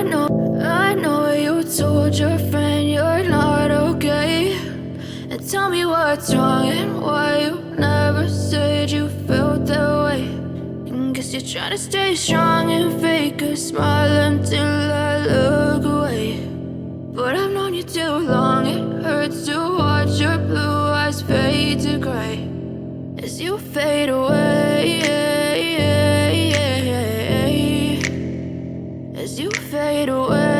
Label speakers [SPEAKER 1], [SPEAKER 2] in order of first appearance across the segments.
[SPEAKER 1] I know you told your friend you're not okay. And tell me what's wrong and why you never said you felt that way. And guess you're trying to stay strong and fake a smile until I look away. But I've known you too long, it hurts to watch your blue eyes fade to gray as you fade away. As you fade away.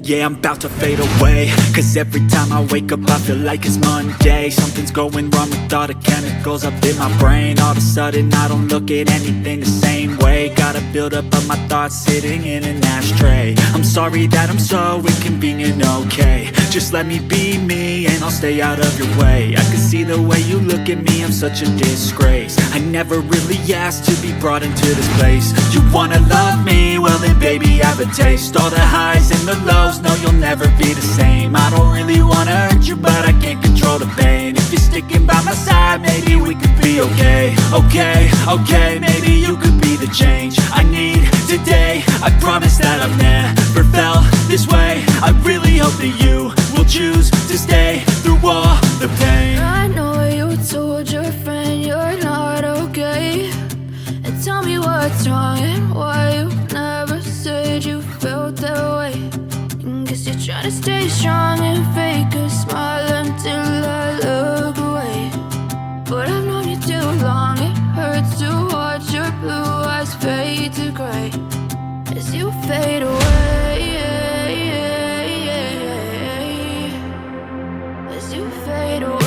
[SPEAKER 2] Yeah, I'm about to fade away, cause every time I wake up I feel like it's Monday. Something's going wrong with all the chemicals up in my brain. All of a sudden I don't look at anything the same way. Got a buildup of my thoughts sitting in an ashtray. I'm sorry that I'm so inconvenient, okay. Just let me be me and I'll stay out of your way. I can see the way you look at me, I'm such a disgrace. I never really asked to be brought into this place. You wanna love me? Well then baby have a taste. All the highs and the lows, no you'll never be the same. I don't really wanna hurt you but I can't control the pain. If you're sticking by my side maybe we could be okay. Okay, maybe you could be the change I need today. I promise that I've never felt this way. I really hope that you will choose to stay through all the pain.
[SPEAKER 1] I know you told your friend you're not okay. And tell me what's wrong and why you never said you felt that way. And guess you're trying to stay strong and fake a smile until I look away. But I've known you too long, it hurts to watch your blue eyes fade to gray as you fade away. As you fade away.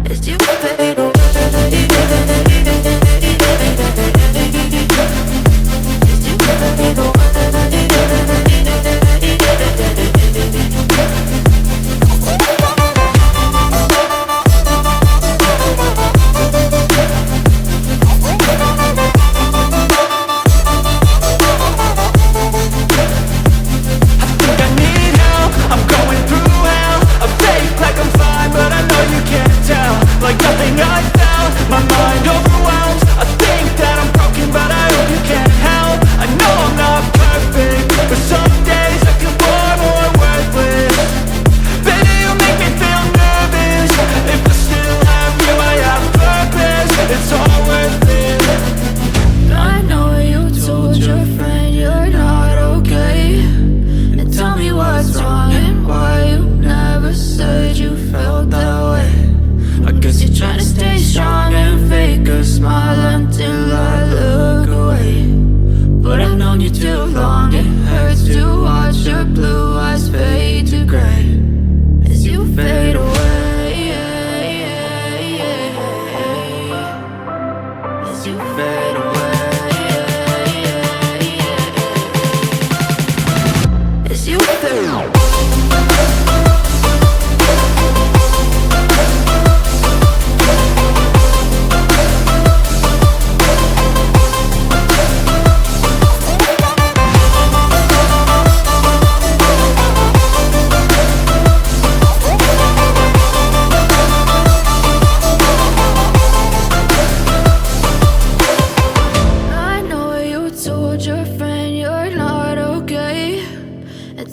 [SPEAKER 1] As you fade away.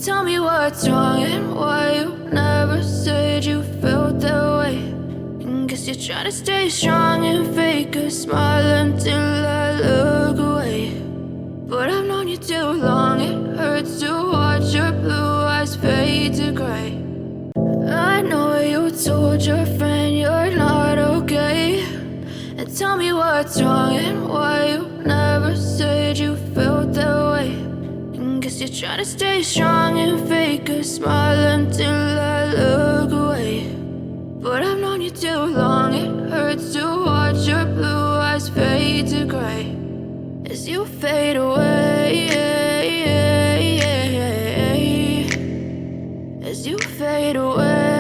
[SPEAKER 1] Tell me what's wrong and why you never said you felt that way. And guess you're trying to stay strong and fake a smile until I look away. But I've known you too long, it hurts to watch your blue eyes fade to gray. I know you told your friend you're not okay. And tell me what's wrong and why you never said you felt that way. Guess you're trying to stay strong and fake a smile until I look away. But I've known you too long, it hurts to watch your blue eyes fade to gray as you fade away. As you fade away.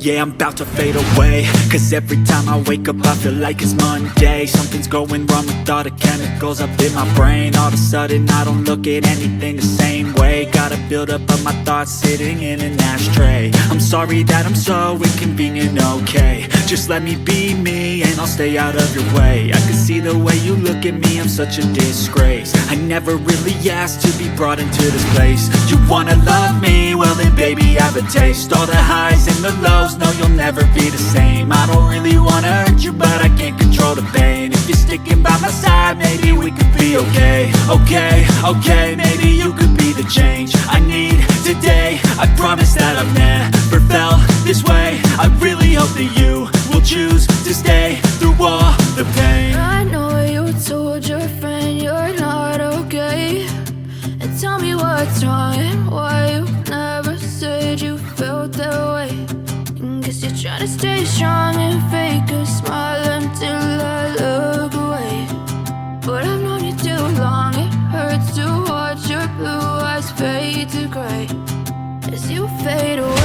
[SPEAKER 2] Yeah, I'm about to fade away, cause every time I wake up I feel like it's Monday. Something's going wrong with all the chemicals up in my brain. All of a sudden I don't look at anything the same way. Got a buildup of my thoughts sitting in an ashtray. I'm Sorry that I'm so inconvenient, okay. Just let me be me and I'll stay out of your way. I can see the way you look at me, I'm such a disgrace. I never really asked to be brought into this place. You wanna love me? Well then baby, have a taste. All the highs and the lows, no you'll never be the same. I don't really wanna hurt you, but I can't control the pain. If you're sticking by my side, maybe we could be okay. Okay, maybe you could be the change I need today. I promise that I've never felt this way. I really hope that you will choose to stay through all the pain.
[SPEAKER 1] I know you told your friend you're not okay, and tell me what's wrong and why you never said you felt that way. And guess you're trying to stay strong and fake a smile until I look away. But I've known you too long, it hurts to watch your blue eyes fade to gray as you fade away.